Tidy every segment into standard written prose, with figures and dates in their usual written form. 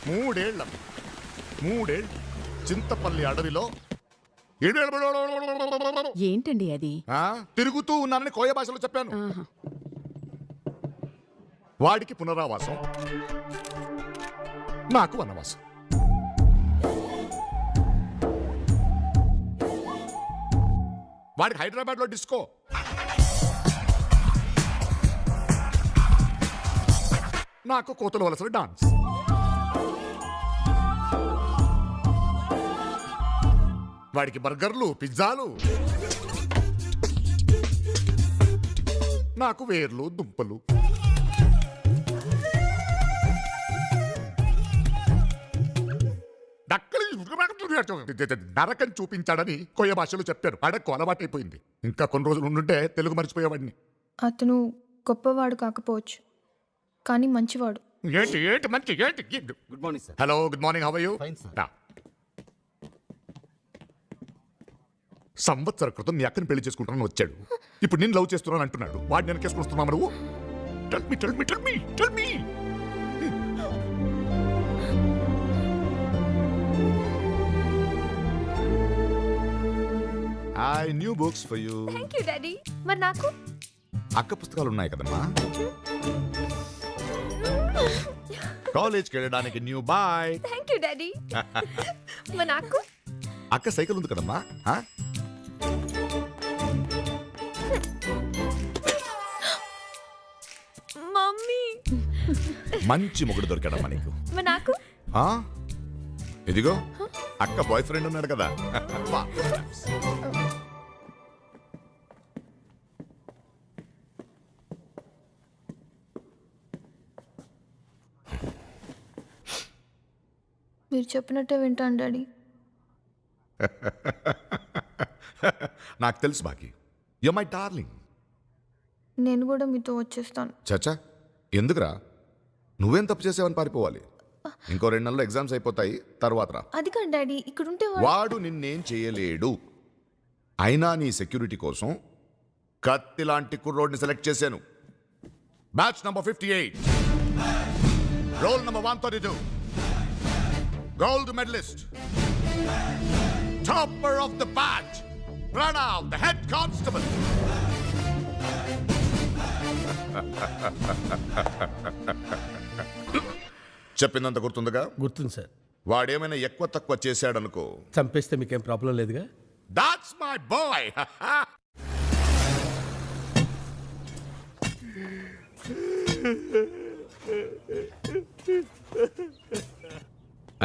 మూడేళ్ళు చింతపల్లి అడవిలో ఏంటండి అది? తిరుగుతూ ఉన్నానని కోయ భాషలో చెప్పాను. వాడికి పునరావాసం, నాకు వనవాసం. వాడికి హైదరాబాద్ లో డిస్కో, నాకు కోతల వలస డాన్స్. వాడికి బర్గర్లు, పిజ్జాలు, నాకు వేర్లు, దుంపలు. నరకం చూపించాడని కొయ్య భాషలో చెప్పారు. అడక్కు అలవాటైపోయింది. ఇంకా కొన్ని రోజులు ఉండుంటే తెలుగు మర్చిపోయేవాడిని. అతను గొప్పవాడు కాకపోవచ్చు, కానీ మంచివాడు. ఏంటి మంచి ఏంటి? Good morning sir. Hello, good morning. How are you? Fine sir. సంవత్సర క్రితం నీ అక్కని పెళ్లి చేసుకుంటానని వచ్చాడు. ఇప్పుడు నేను లవ్ చేస్తున్నాను అంటున్నాడు. వాడిని వెనకేసుకొస్తున్నావు నువ్వు? Tell me. I new books for you. Thank you daddy. మరి నాకు? అక్క పుస్తకాలు ఉన్నాయి కదమ్మా. కాలేజ్కి వెళ్ళడానికి new boy. Thank you daddy. మరి నాకు? అక్క సైకిల్ ఉంది కదమ్మా. మమ్మీ. మంచి మొగుడు దొరికాడమ్మా నీకు. మరి నాకు? ఇదిగో అక్క బాయ్ ఫ్రెండ్ ఉన్నాడు కదా. మీరు చెప్పినట్టే వింటాను డాడీ. నాకు తెలుసు బాకీ. You my darling. నేను కూడా మీతో వచ్చేస్తాను. చచ్చా, ఎందుకురా? నువ్వేం తప్పు చేసావని పారిపోవాలి? ఇంకో 2 నెలల్లో ఎగ్జామ్స్ అయిపోతాయి, తర్వాత రా. అది కాదు డాడీ, ఇక్కడ ఉంటే వాడు నిన్నేం చేయలేడు. అయినా నీ సెక్యూరిటీ కోసం కత్తి లాంటి కుర్రోడ్ని సెలెక్ట్ చేశాను. Batch number 58, roll number 132, gold medallist, topper of the batch, Pranav the head constable. చెప్పిందంత గుర్తుందిగా? గుర్తుంది సార్. వాడేమైనా ఎక్కువ తక్కువ చేశాడనుకో, చంపేస్తే మీకేం ప్రాబ్లం లేదుగా? That's my boy.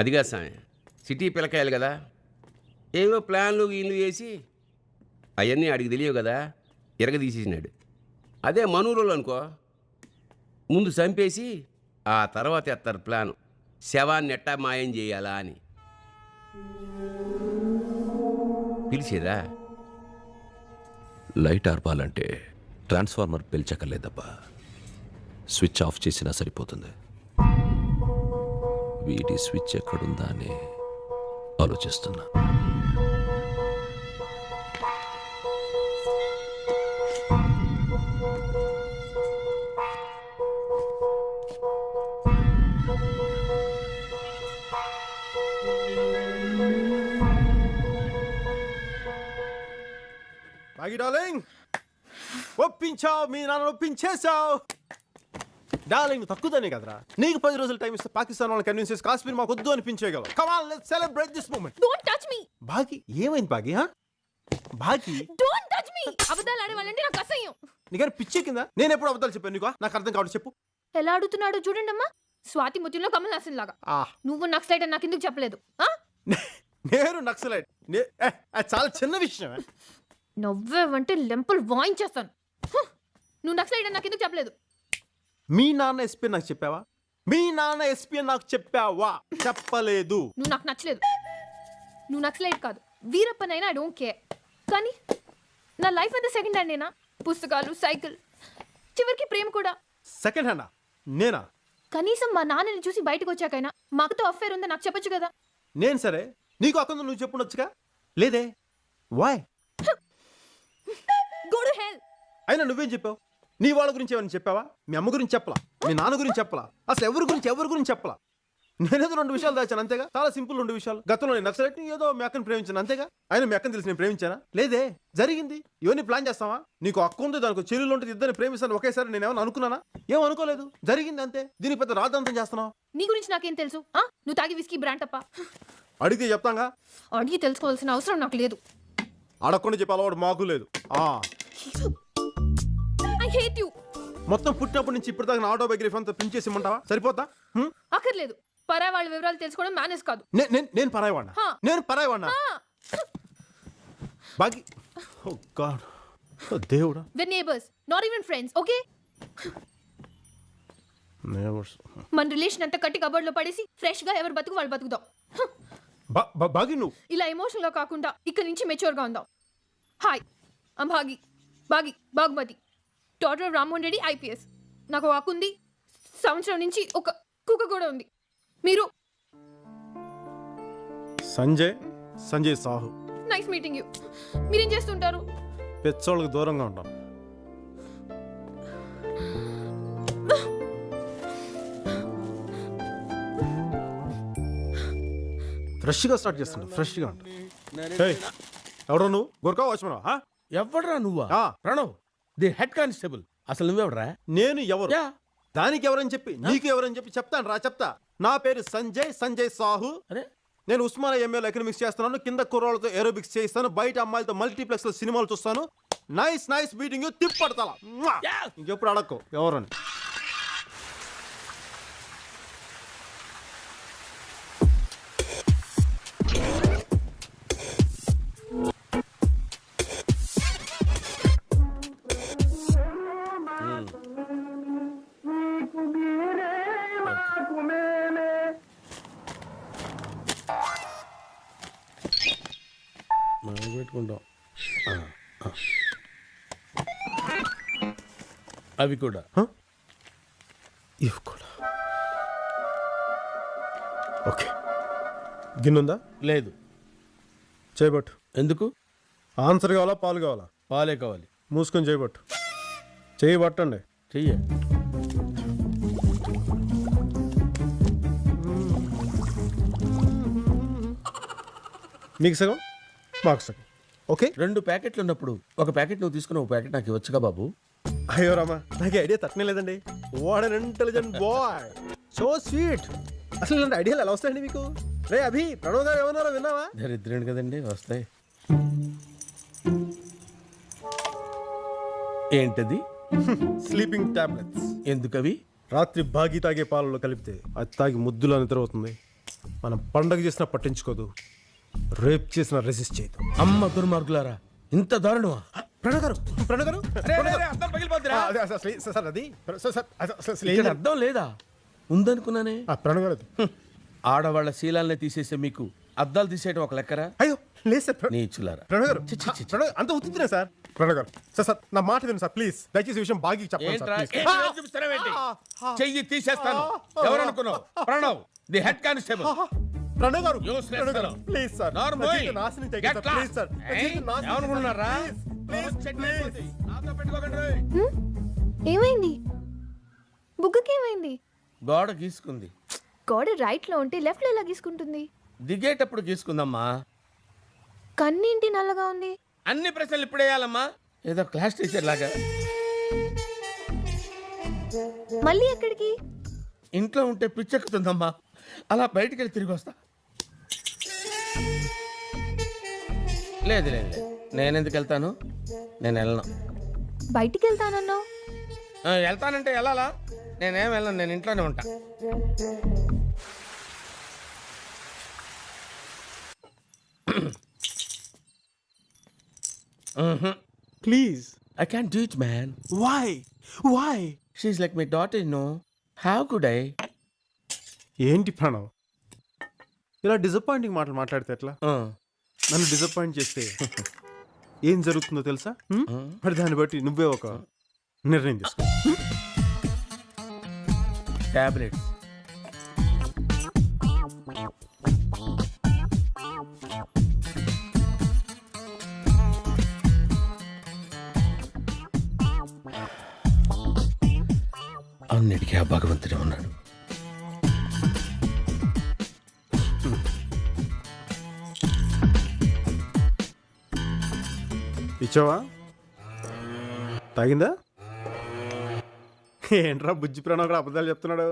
అదిగా సాయం సిటీ పిల్లకాయలు కదా, ఏవో ప్లాన్లు గీన్లు వేసి అవన్నీ అడిగి తెలియవు కదా, ఎరగదీసేసినాడు. అదే మనూరులో అనుకో, ముందు చంపేసి ఆ తర్వాత ఎత్తారు ప్లాను, శవాన్ని ఎట్టా మాయం చేయాలా అని. పిలిచేదా? లైట్ ఆర్పాలంటే ట్రాన్స్ఫార్మర్ పిలిచక్కర్లేదబ్బా, స్విచ్ ఆఫ్ చేసినా సరిపోతుంది. వీటి స్విచ్ ఎక్కడుందా అని ఆలోచిస్తున్నా. బాగి డార్లింగ్, ఒప్పించావు, మీ నాన్న ఒప్పించేశావు. డార్లింగ్ తక్కువనే కదరా, నీకు 10 రోజులు టైం ఇస్తే పాకిస్తాన్ వాళ్ళని కన్విన్స్ చేసి కాశ్మీర్ మాకు వద్దు అనిపించేయగలవు. Come on, let's celebrate this moment. Don't touch me. Bagi ఏమైంది బాగి? బాగి డోంట్ టచ్ మీ. అబద్ధాలు ఆడేవాళ్ళంటే నాకు అసహ్యం. నీకైనా పిచ్చే కింద? నేను ఎప్పుడు అబద్ధాలు చెప్పాను నీకు? నాకు అర్థం కావడం చెప్పు. ఎలా అడుగుతున్నాడో చూడండి అమ్మా, స్వాతి ముత్యంలో కమల్ హాసన్ లాగా. నువ్వు నక్సలైట్ అని నాకు ఎందుకు చెప్పలేదు? నేను నక్సలైట్? చాలా చిన్న విషయం. నవ్వేవంటే లెంపలు వాయించేస్తాను. నువ్వు నక్సలైట్ అని నాకు ఎందుకు చెప్పలేదు? మీ నాన్న ఎస్పీ నాకు చెప్పావా? మీ నాన్న ఎస్పీ నాకు చెప్పావా? చెప్పలేదు. నువ్వు నాకు నచ్చలేదు. నువ్వు నక్సలైట్ కాదు, వీరప్పనైనా ఐ డోంట్ కేర్. కానీ నా లైఫ్ అంతా సెకండ్ హ్యాండ్ నేనా? పుస్తకాలు, సైకిల్, చివరికి ప్రేమ కూడా సెకండ్ హ్యాండా? నేనా? కనీసం మా నాన్నని చూసి బయటకు వచ్చాకైనా మా అక్కతో అఫేర్ ఉందో నాకు చెప్పొచ్చు కదా. నేను సరే, నీకు అక్కడ నువ్వు చెప్పుండొచ్చుగా? లేదే. వై? Go to hell. అయినా నువ్వేం చెప్పావు? నీ వాళ్ళ గురించి ఏమైనా చెప్పావా? మీ అమ్మ గురించి చెప్పలా, మీ నాన్న గురించి చెప్పలా, అసలు ఎవరి గురించి చెప్పలా. నేనేదో 2 విషయాలు దాచాను అంతేగా, చాలా సింపుల్ 2 విషయాలు. గతంలో నేను నక్సలైట్ ఏదో మీ అక్కని ప్రేమించాను అంతేగా. ఆయన మీ అక్కని తెలిసి నేను ప్రేమించానా? లేదే, జరిగింది. ఇవన్నీ ప్లాన్ చేస్తావా? నీకు అక్క ఉంది, దానికి చెల్లెలు ఉంటుంది, ఇద్దరిని ప్రేమిస్తాను ఒకేసారి నేను ఏమైనా అనుకున్నానా? ఏం అనుకోలేదు, జరిగింది అంతే. దీనికి పెద్ద రాద్ధాంతం చేస్తున్నావు. నీ గురించి నాకేం తెలుసు? నువ్వు తాగి విస్కీ బ్రాండ్ తప్ప. అడిగితే చెప్తాంగా. అడిగి తెలుసుకోవాల్సిన అవసరం నాకు లేదు. అడగకుండా చెప్పే అలవాడు మాకు లేదు. I hate you. మొత్తం పుట్టినప్పటి నుంచి ఇప్పటిదాకా నా ఆటోబయోగ్రఫీ అంతా ప్రింట్ చేసి ఇమ్మంటావా? సరిపోతా? అక్కర్లేదు. పరాయి వాళ్ళ వివరాలు తెలుసుకోవడం మేనేజ్ కాదు. నేను పరాయవాడినా? నేను పరాయవాడినా? బాగి ఓ గాడ్, ఓ దేవుడా. we're neighbors, not even friends, okay? నేవర్స్. మన రిలేషన్ అంతా కట్టి కబోర్డ్ లో పడేసి ఫ్రెష్ గా ఎవరు బతుకు వాళ్ళు బతుకుదాం. బాగి నువ్వు ఇలా ఎమోషనల్ గా కాకుండా ఇక్కడ నుంచి మెచ్యూర్ గా ఉందాం. Hi, I'm Bagumathi, daughter of Rammohan Reddy IPS. నాకు ఒక ఉంది, సంవత్సరం నుంచి ఒక కుక్క కూడా ఉంది. మీరు? Sanjay Sahu. Nice meeting you. మీరేం చేస్తుంటారు? పెచ్చోళ్ళకి దూరంగా ఉంటాం. ఫ్రెష్గా స్టార్ట్ చేస్తుంటా, ఫ్రెష్గా ఉంటా. ఎవరో నువ్వు? గుర్కా వాచ్మనా? ఎవడ్రా నువ్వా? Pranav, the head constable. అసలు నువ్వెవడరా? నేను ఎవరు? దానికి ఎవరని చెప్పి నీకు ఎవరని చెప్పి చెప్తాను రా, చెప్తా. నా పేరు సంజయ్ సాహు. అరే, నేను ఉస్మానియా ఎంఏలో ఎకనామిక్స్ చేస్తున్నాను. కింద కుర్రాళ్ళతో ఏరోబిక్స్ చేస్తాను, బయట అమ్మాయిలతో మల్టీప్లెక్స్ లో సినిమాలు చూస్తాను. Nice meeting. తిప్పడతా ఇంకెప్పుడు అడక్కో ఎవరని. మనం పెట్టుకుంటాం. అవి కూడా ఇవి కూడా. ఓకే, గిన్నుందా? లేదు. చేయబట్టు. ఎందుకు? ఆన్సర్ కావాలా పాలు కావాలా? పాలే కావాలి. మూసుకొని చేయబట్టు. చేయబట్టండి. చెయ్య. మీకు సగం మాకు సగం. ఓకే. 2 ప్యాకెట్లు ఉన్నప్పుడు ఒక ప్యాకెట్ నువ్వు తీసుకుని ఒక ప్యాకెట్ నాకు ఇవ్వచ్చుగా బాబు. అయ్యో రామా, నాకు ఐడియా తట్టనే లేదండి. What an intelligent boy, so sweet. అసలు ఇలాంటి ఐడియాలు ఎలా వస్తాయండి మీకు? రే అభి, ప్రణవ్ గారు ఏమన్నారో విన్నావా? దరిద్రుడు కదండి, వస్తాయి. ఏంటది? Sleeping tablets. ఎందుకవి? రాత్రి బాగి తాగే పాలలో కలిపితే అది తాగి ముద్దులో నిద్రవుతుంది. మనం పండగ చేసినా పట్టించుకోదు, రేప్ చేసినా రెసిస్ట్ చేయదు. అమ్మ దుర్మార్గులారా, ఇంత దారుణమా? ప్రణవ్ గారు ఇక్కడ అర్థం లేదా? ఉందనుకున్నానే. ప్రణవ్ గారు ఆడవాళ్ల శీలాలనే తీసేసే మీకు అద్దాలు తీసేయడం ఒక లెక్కరా? అయ్యో లేదు సార్. నీచులారా. ప్రణవ్ గారు అంత ఉత్తున్నా సార్. ప్రణవ్ గారు సార్ నా మాట విను సార్ ప్లీజ్. దయచేసి విషయం బాగి ఏంట్రా? చెప్పండి. చెయ్యి తీసేస్తాను. ఎవరనుకున్నావు? Pranav, the head constable. Pranav గారు Useless. Please sir. నార్మల్. నాశనం Get చేయకండి lost. Please sir. ఏమనుకున్నారా? నాతో పెట్టుకోకండి. ఏమైంది? బుగ్గకేమైంది? గోడ గీసుకుంది. గోడ రైట్ లో ఉంటే లెఫ్ట్ లో ఎలా గీసుకుంటుంది? దిగేటప్పుడు గీసుకుందమ్మా. కన్నేంటి నల్లగా ఉంది? అన్ని ప్రశ్నలు ఇప్పుడు వేయాలమ్మా, ఏదో క్లాస్ టీచర్ లాగా. మళ్ళీ ఎక్కడికి? ఇంట్లో ఉంటే పిచ్చెక్కుతుందమ్మా, అలా బయటికి వెళ్ళి తిరిగి వస్తా. లేదు లేదు లేదు, నేనెందుకు వెళ్తాను? నేను వెళ్ళను. బయటికి వెళ్తానన్నావు. వెళ్తానంటే వెళ్ళాలా? నేనేం వెళ్ళను, నేను ఇంట్లోనే ఉంటా. Please. I can't do it, man. Why? She's like my daughter, you know. How could I? ఏంటి ప్రణవ్ ఇలా డిసప్పాయింటింగ్ మాటలు మాట్లాడితే ఎట్లా? నన్ను డిసప్పాయింట్ చేస్తే ఏం జరుగుతుందో తెలుసా? మరి దాన్ని బట్టి నువ్వే ఒక నిర్ణయం తీసుకో. Tablets. అన్నిటికీ ఆ భగవంతుడే ఉన్నాడు. ఇచ్చావా? తాగిందా? ఏంట్రా బుజ్జి ప్రాణం కూడా అబద్ధాలు చెప్తున్నాడు.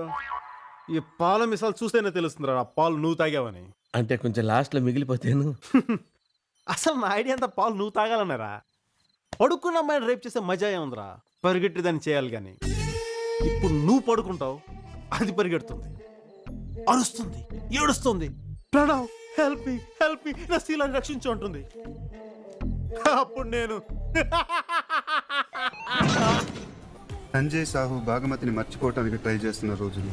ఈ పాల మిసాలు చూస్తేనే తెలుస్తుందిరా ఆ పాలు నువ్వు తాగావని. అంటే కొంచెం లాస్ట్లో మిగిలిపోతేను. అసలు నా ఐడియా అంతా పాలు నువ్వు తాగాలన్నారా? పడుకున్న అమ్మాయిని రేపు చేసే మజా ఏముందిరా? పరిగెట్టి దాన్ని చేయాలి కానీ. ఇప్పుడు నువ్వు పడుకుంటావు, అది పరిగెడుతుంది, అరుస్తుంది, ఏడుస్తుంది, ప్రణవ్ హెల్ప్ మీ నా శీలాన్ని రక్షించు అంటుంది. అప్పుడు నేను సంజయ్ సాహు భాగమతిని మర్చిపోవటానికి ట్రై చేస్తున్న రోజులు,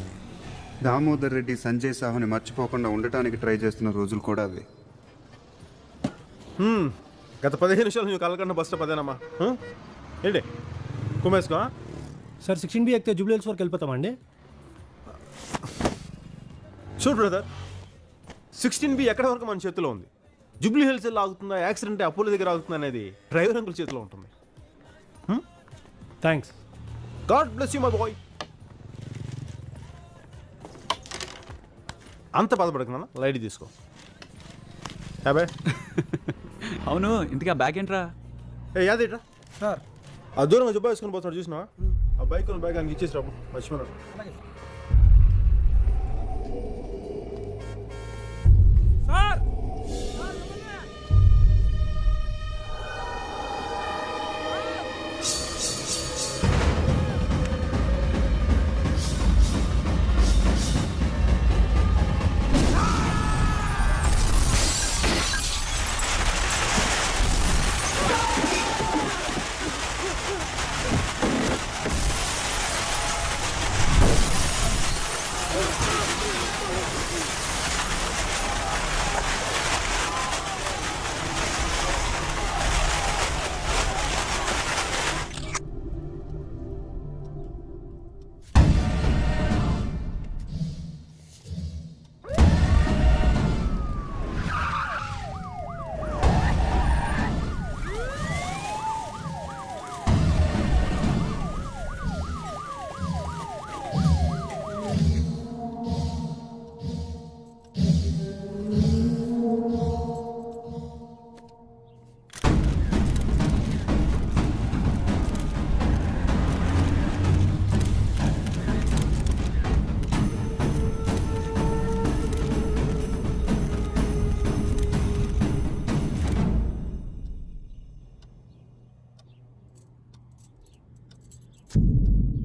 దామోదర్ రెడ్డి సంజయ్ సాహుని మర్చిపోకుండా ఉండటానికి ట్రై చేస్తున్న రోజులు కూడా అవే. గత 15 నిమిషాలు నువ్వు కలకన్నా బస్ స్టాప్ అదేనమ్మా. ఏంటి కుమేసుకో సార్ 16B ఎక్కితే జూబ్లీ హిల్స్ వరకు వెళ్ళిపోతామండి. చూడు బ్రదర్, 16B ఎక్కడ వరకు మన చేతిలో ఉంది. జూబ్లీ హిల్స్ ఎలా ఆగుతుందా, యాక్సిడెంట్ అపోలో దగ్గర ఆగుతుందా అనేది డ్రైవర్ అంకుల్ చేతిలో ఉంటుంది. Thanks. God bless you my boy. అంత బాధపడకున్నా, లైట్ తీసుకో. అబ్బాయి అవును, ఇంతగా బ్యాగ్ ఏంట్రా? ఏ యాదేట్రా సార్ ఆ దూరంగా జుబ్బా వేసుకొని పోతున్నాడు చూసినా? ఆ బైక్ బ్యాగ్ అని ఇచ్చేసి రాబు, మర్చిపోయినాడు. సార్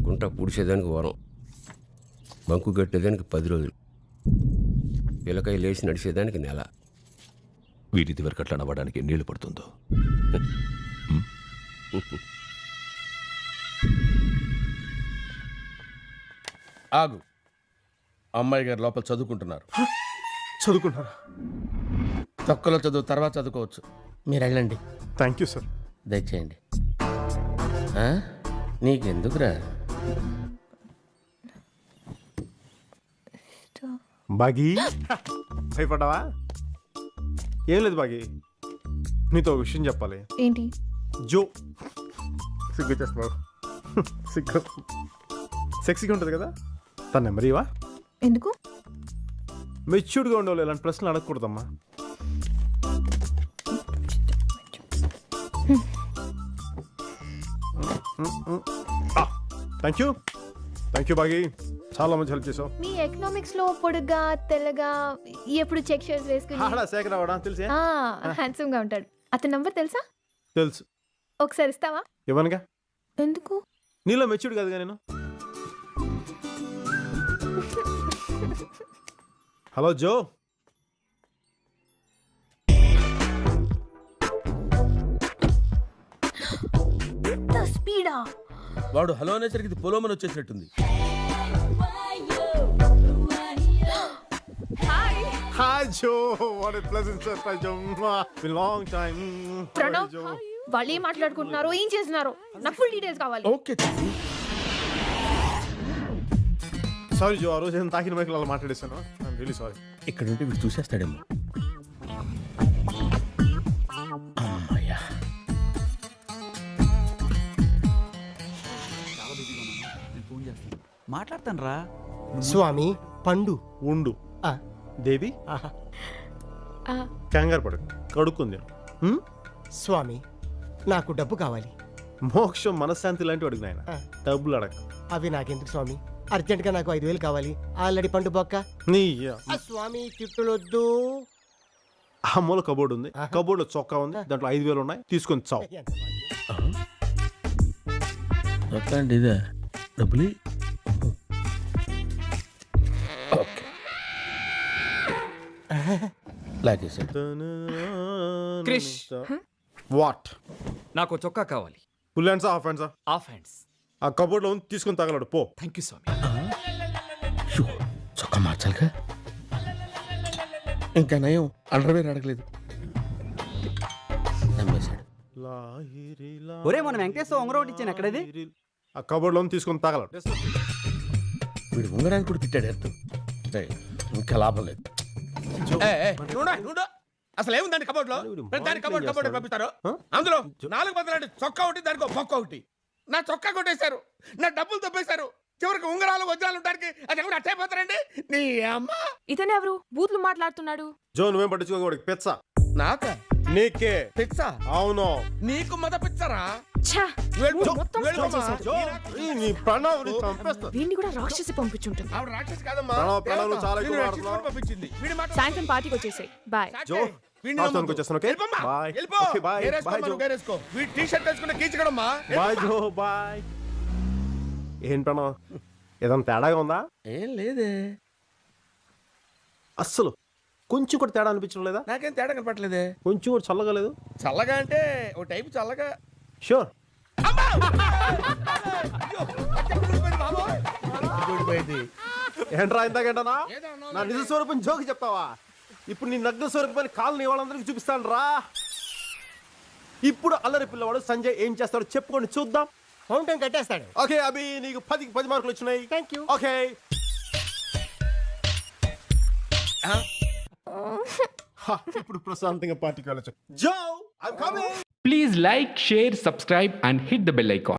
గుంట పూడ్చేదానికి వారం, బంకు కట్టేదానికి 10 రోజులు, పిల్లకాయ లేచి నడిచేదానికి నెల. వీరిది వరకు అట్లా నవ్వడానికి ఎన్నేళ్ళు పడుతుందో. ఆగు. అమ్మాయి గారు లోపల చదువుకుంటున్నారు. చదువుకుంటారా? తక్కువలో చదువు తర్వాత చదువుకోవచ్చు. మీరు వెళ్ళండి. Thank you sir. దయచేయండి. నీకెందుకురా? బాగి భయపడ్డావా? ఏం లేదు బాగి, నీతో ఒక విషయం చెప్పాలి. ఏంటి? జో సిగ్గు చేస్తున్నావు. సిగ్గు సెక్సీగా ఉంటుంది కదా, తన నెంబర్ ఇవా? ఎందుకు? మెచ్యూర్డ్గా ఉండేవాళ్ళు ఇలాంటి ప్రశ్నలు అడగకూడదమ్మా. థ్యాంక్ యూ బాగి, చాలా మంచి హెల్ప్ చేసావు. మీ ఎకనామిక్స్ లో పొడుగ్గా తెల్లగా ఎప్పుడు చెక్ షర్ట్స్ వేసుకుని ఆడా శేఖర్ అవడా తెలిసే? హ్యాండ్సమ్ గా ఉంటాడు. అతని నంబర్ తెలుసా? తెలుసు. ఒకసారి ఇస్తావా? ఇవ్వనుగా. ఎందుకు? నీలో మెచ్యూర్డ్ కాదుగా నేను. Hello Joe. స్పీడా? వాడు హలో అనేసరికి ఇది పొలోమని వచ్చేసినట్టుంది. Hi Joe, what a pleasant surprise Joe. Been long time. Pranav, వాళ్ళు ఏం మాట్లాడుకుంటున్నారో ఏం చేస్తున్నారో నాకు ఫుల్ డీటెయిల్స్ కావాలి. ఓకే. సారీ జో, ఆ రోజు నేను తాకిన మైకులు అలా మాట్లాడేశాను. I'm really sorry. ఇక్కడ ఉంటే వీడు చూసేస్తాడేమో. అమ్మయ్యా. మాట్లాడతాను రా. స్వామి పండు ఉండు. దేవి కంగారు పడకు, కడుక్కుంది. స్వామి నాకు డబ్బు కావాలి. మోక్షం మనశ్శాంతి లాంటి అడుగు నాయన. డబ్బులు అడగ. అవి నాకెందుకు స్వామి? అర్జెంట్ గా నాకు 5,000 కావాలి. ఆల్రెడీ పండు బొక్క. నీ స్వామి తిట్టులొద్దు. ఆ మూల కబోర్డ్ ఉంది, కబోర్డ్ లో చొక్కా ఉంది, దాంట్లో 5,000 ఉన్నాయి, తీసుకొని చావు. అండి ఇదే డబ్బులు. క్రిష్. వాట్? నాకు చొక్కా కావాలి. ఫుల్ హ్యాండ్సా హాఫ్ హ్యాండ్సా? Half hands. ఆ కబోర్డ్ లో ఉంది, తీసుకొని తగలడు పో. థ్యాంక్ యూ స్వామి. చొక్కా మార్చాలిగా. ఇంకా నయం అండర్వేర్ అడగలేదు. నమ్మేశాడు. ఒరే మన వెంకటేశ్వర ఉంగరం ఒకటి ఇచ్చాను ఎక్కడది? ఆ కబోర్డ్ లో ఉంది, తీసుకొని తగలడు. వీడు ఉంగడానికి కూడా తిట్టాడు అర్థం. ఇంకా లాభం లేదు. అసలు ఏముందండి కబోర్డ్ లో? దాని కబోర్డ్ పంపిస్తారు. అందులో 4 బదులు చొక్కా ఒకటి, దానికి బొక్క ఒకటి. నా చొక్కా కొట్టేశారు, నా డబ్బులు తప్పేశారు. చివరికి ఉంగరాలు వజ్రాలు ఉంటానికి అది ఎవరు అట్టయిపోతారండి? నీ అమ్మ. ఇతను ఎవరు బూత్లు మాట్లాడుతున్నాడు? జో నువ్వేం పట్టించుకోకూడదు. పెచ్చ నాక నీకే పిచ్చా? అవును. నీకు మత పిచ్చరా? నీ ప్రణవ్ చంపేస్తా. వీడిని కూడా రాక్షసి పంపించుంటుంది. ఆవిడ రాక్షసి కాదమ్మా. ప్రణవ్ చాలా ఎక్కువ నిన్ను మాట్లాడుతున్నావు. రాక్షసి పంపించింది. వీడి మాట సాయంత్రం పార్టీకి వచ్చేసాయి. బాయ్. జో వాస్తవానికి వచ్చేస్తాను. ఓకే వెళ్ళిపోమ్మా. బాయ్. వెళ్ళిపో. Okay bye. గేరేసుకో, బాయ్ జో. మనం గేరేసుకో. వీడి టీ-షర్ట్ వేసుకుంటే కీచకడమ్మా. బాయ్ జో బాయ్. ఏం ప్రణవ్ ఏదైనా తేడాగా ఉందా? ఏం లేదే. అస్సలు కొంచెం కూడా తేడా అనిపించడం లేదా? నాకేం తేడా కనపట్లేదే. కొంచెం కూడా చల్లగా లేదు. చల్లగా అంటే ఓ టైపు చల్లగా. షూర్. ఏంట్రా ఇందాకేంటనా నా నిజ స్వరూపం జోకి చెప్తావా? ఇప్పుడు నీ నగ్న స్వరూపం కాళ్ళని వాళ్ళందరికీ చూపిస్తాను రా. ఇప్పుడు అల్లరి పిల్లవాడు సంజయ్ ఏం చేస్తాడో చెప్పుకొని చూద్దాం. ఫౌంటైన్ కట్టేస్తాడు. ఓకే అభి నీకు 10కి 10 మార్కులు వచ్చినాయి. Thank you. ఓకే ఇప్పుడు ప్రశాంతంగా పార్టీకి వెళ్ళచ్చు. Jo I am coming. Please like, share, subscribe and hit the bell icon.